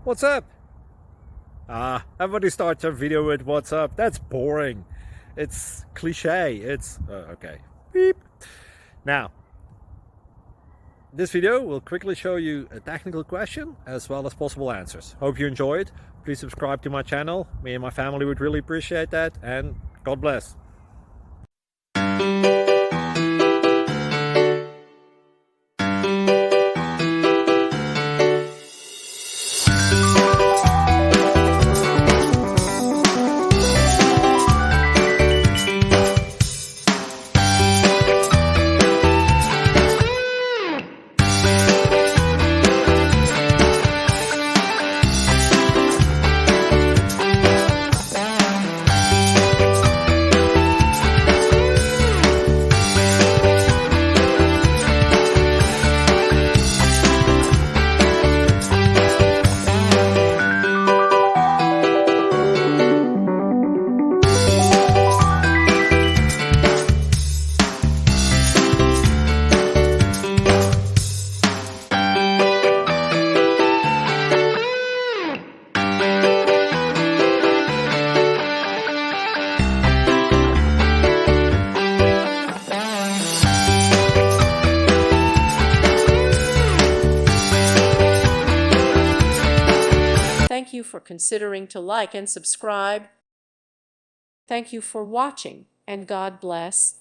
What's up? Everybody starts their video with what's up. That's boring. It's cliche. It's okay. Beep. Now, this video will quickly show you a technical question as well as possible answers. Hope you enjoy it. Please subscribe to my channel. Me and my family would really appreciate that, and God bless. Thank you for considering to like and subscribe. Thank you for watching, and God bless.